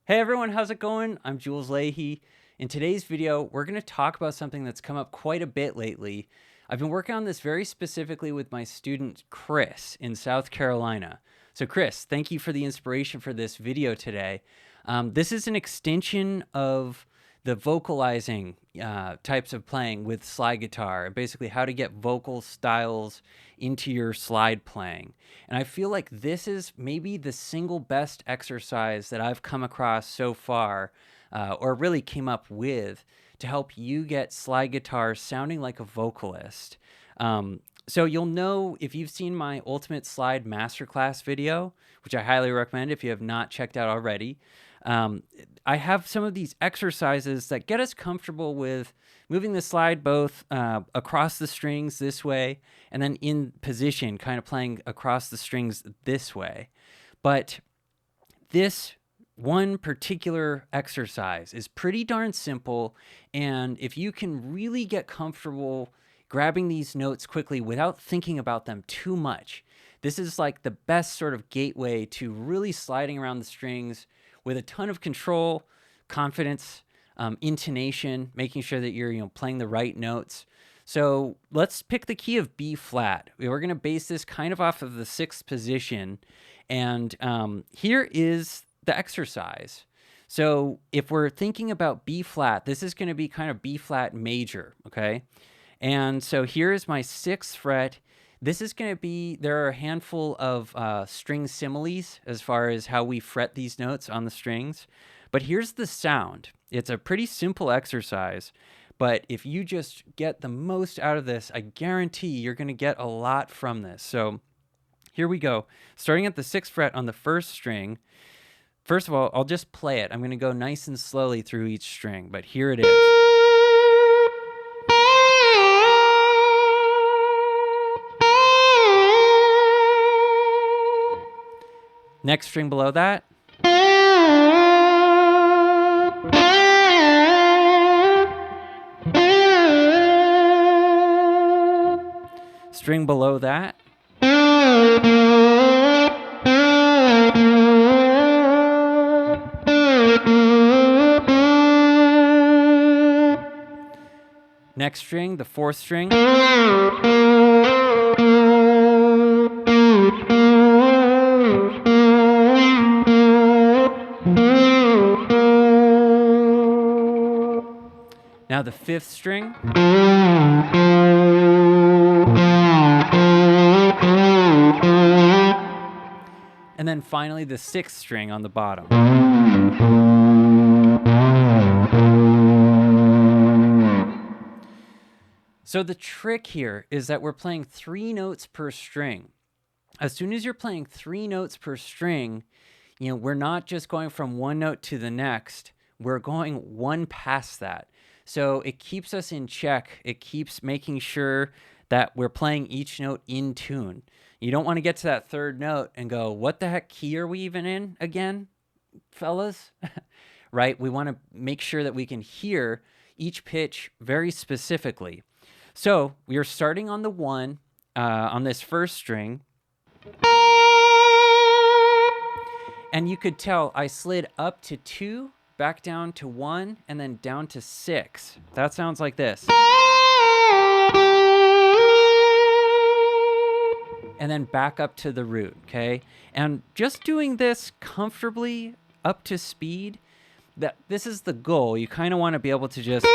Hey everyone, how's it going? I'm Jules Leyhe. In today's video, we're going to talk about something that's come up quite a bit lately. I've been working on this very specifically with my student Chris in South Carolina. So Chris, thank you for the inspiration for this video today. This is an extension of the vocalizing types of playing with slide guitar, and basically how to get vocal styles into your slide playing. And I feel like this is maybe the single best exercise that I've come across so far, or really came up with, to help you get slide guitar sounding like a vocalist. So you'll know if you've seen my Ultimate Slide Masterclass video, which I highly recommend if you have not checked out already. I have some of these exercises that get us comfortable with moving the slide both across the strings this way and then in position, kind of playing across the strings this way. But this one particular exercise is pretty darn simple, and if you can really get comfortable grabbing these notes quickly without thinking about them too much, this is like the best sort of gateway to really sliding around the strings with a ton of control, confidence, intonation, making sure that you're playing the right notes. So let's pick the key of B flat. We're going to base this kind of off of the sixth position, and here is the exercise. So if we're thinking about B flat, this is going to be kind of B flat major, okay? And so here is my sixth fret. This is going to be, there are a handful of string similes as far as how we fret these notes on the strings. But here's the sound. It's a pretty simple exercise, but if you just get the most out of this, I guarantee you're going to get a lot from this. So here we go. Starting at the sixth fret on the first string. First of all, I'll just play it. I'm going to go nice and slowly through each string, but here it is. Next string below that. String below that. Next string, the fourth string. Now the fifth string. And then finally the sixth string on the bottom. So the trick here is that we're playing 3 notes per string. As soon as you're playing 3 notes per string, we're not just going from one note to the next, we're going one past that. So it keeps us in check. It keeps making sure that we're playing each note in tune. You don't want to get to that third note and go, what the heck key are we even in again, fellas? Right? We want to make sure that we can hear each pitch very specifically. So we are starting on the 1 on this first string. And you could tell I slid up to 2, back down to 1, and then down to 6. That sounds like this. And then back up to the root, okay? And just doing this comfortably up to speed, this is the goal. You kind of want to be able to just...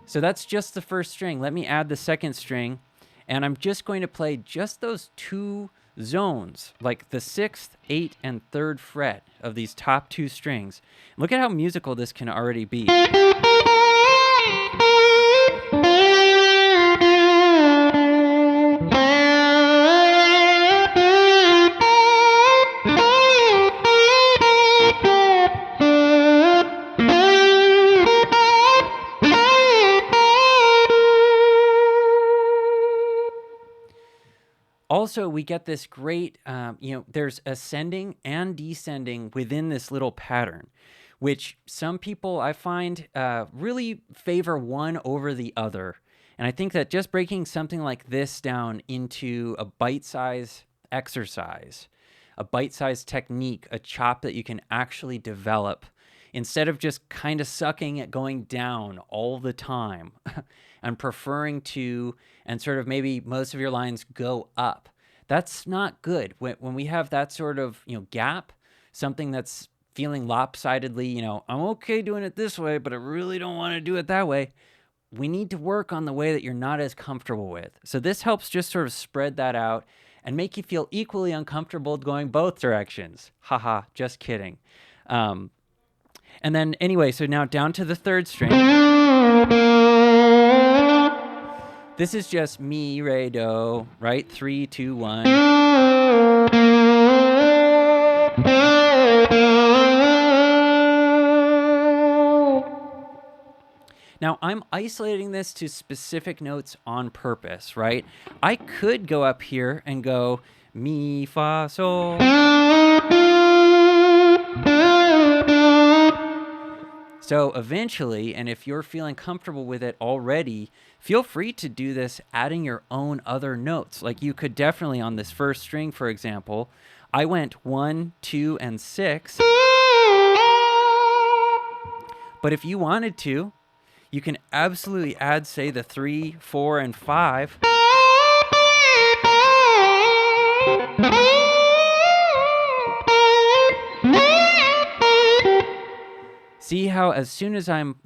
So that's just the first string. Let me add the second string, and I'm just going to play just those 2 zones, like the 6th, 8th, and 3rd fret of these top 2 strings. Look at how musical this can already be. Also, we get this great, there's ascending and descending within this little pattern. which some people I find really favor one over the other. And I think that just breaking something like this down into a bite-sized exercise, a bite-sized technique, a chop that you can actually develop, instead of just kind of sucking at going down all the time and preferring to, and sort of maybe most of your lines go up. That's not good. When we have that sort of, gap, something that's feeling lopsidedly, I'm okay doing it this way, but I really don't want to do it that way. We need to work on the way that you're not as comfortable with. So this helps just sort of spread that out and make you feel equally uncomfortable going both directions. Haha, just kidding. And then anyway, so now down to the third string. This is just mi, re, do, right? 3, 2, 1. Now, I'm isolating this to specific notes on purpose, right? I could go up here and go mi, fa, sol. So eventually, and if you're feeling comfortable with it already, feel free to do this adding your own other notes. Like you could definitely on this first string, for example, I went 1, 2, and 6. But if you wanted to, you can absolutely add, say, the 3, 4, and 5. See how as soon as I'm,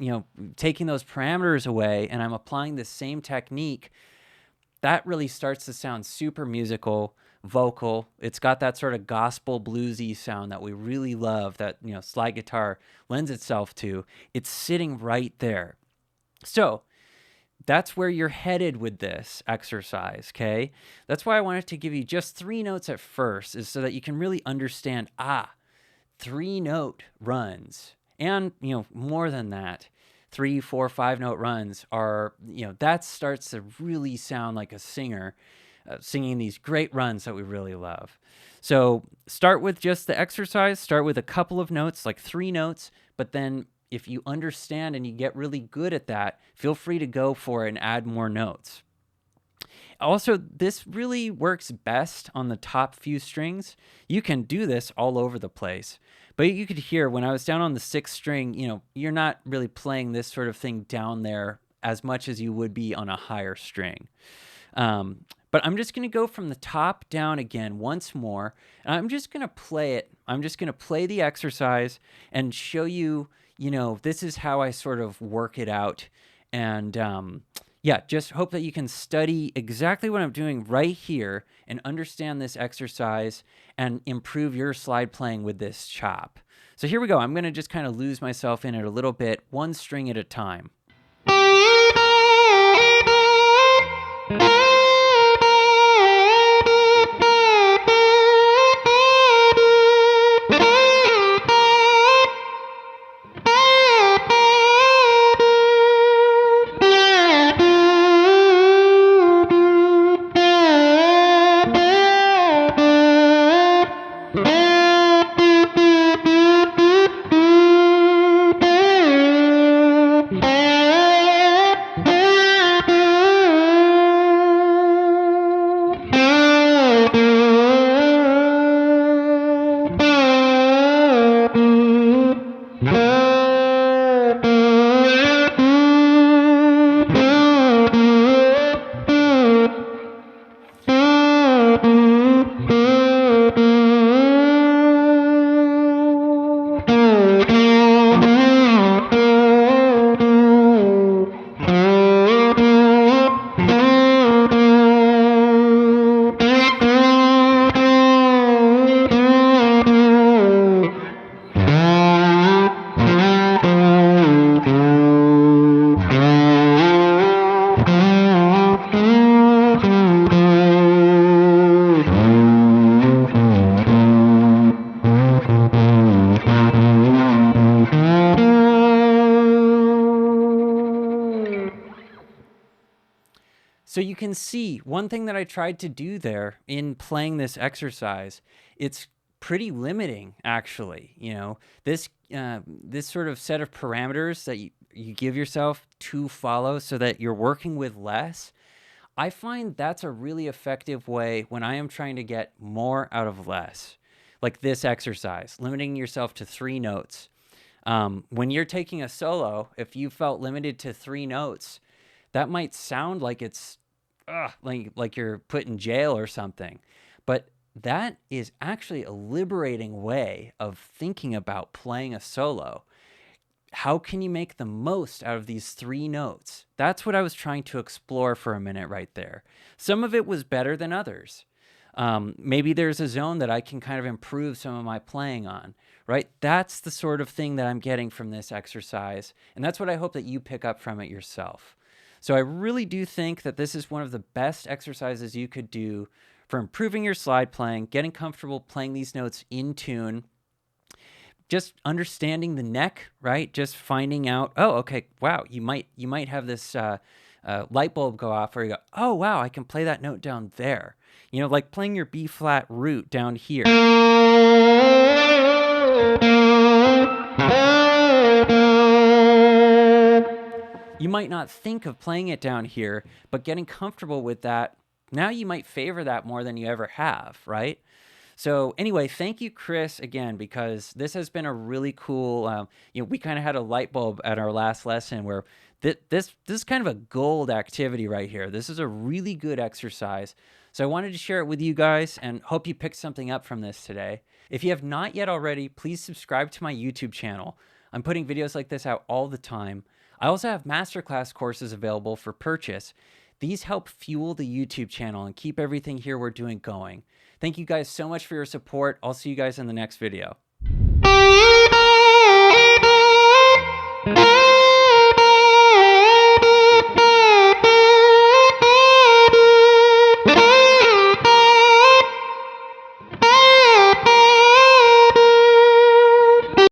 taking those parameters away and I'm applying the same technique, that really starts to sound super musical, vocal. It's got that sort of gospel bluesy sound that we really love, that, slide guitar lends itself to. It's sitting right there. So that's where you're headed with this exercise, okay? That's why I wanted to give you just 3 notes at first, is so that you can really understand, 3-note runs. And, more than that, 3, 4, 5-note runs are, that starts to really sound like a singer singing these great runs that we really love. So start with just the exercise, start with a couple of notes, like 3 notes, but then if you understand and you get really good at that, feel free to go for it and add more notes. Also, this really works best on the top few strings. You can do this all over the place. But you could hear when I was down on the 6th string, you're not really playing this sort of thing down there as much as you would be on a higher string. But I'm just going to go from the top down again once more. And I'm just going to play it. I'm just going to play the exercise and show you, this is how I sort of work it out. And just hope that you can study exactly what I'm doing right here and understand this exercise and improve your slide playing with this chop. So here we go. I'm going to just kind of lose myself in it a little bit, one string at a time. So you can see one thing that I tried to do there in playing this exercise, it's pretty limiting, actually. You know, this sort of set of parameters that you give yourself to follow so that you're working with less. I find that's a really effective way when I am trying to get more out of less. Like this exercise, limiting yourself to 3 notes. When you're taking a solo, if you felt limited to 3 notes, that might sound like it's like you're put in jail or something. But that is actually a liberating way of thinking about playing a solo. How can you make the most out of these 3 notes? That's what I was trying to explore for a minute right there. Some of it was better than others. Maybe there's a zone that I can kind of improve some of my playing on, right? That's the sort of thing that I'm getting from this exercise. And that's what I hope that you pick up from it yourself. So I really do think that this is one of the best exercises you could do for improving your slide playing, getting comfortable playing these notes in tune, just understanding the neck, right? Just finding out, oh, okay, wow, you might have this light bulb go off where you go, oh, wow, I can play that note down there. You know, like playing your B flat root down here. You might not think of playing it down here, but getting comfortable with that, now you might favor that more than you ever have, right? So anyway, thank you, Chris, again, because this has been a really cool, we kind of had a light bulb at our last lesson where this is kind of a gold activity right here. This is a really good exercise. So I wanted to share it with you guys and hope you picked something up from this today. If you have not yet already, please subscribe to my YouTube channel. I'm putting videos like this out all the time. I also have Masterclass courses available for purchase. These help fuel the YouTube channel and keep everything here we're doing going. Thank you guys so much for your support. I'll see you guys in the next video.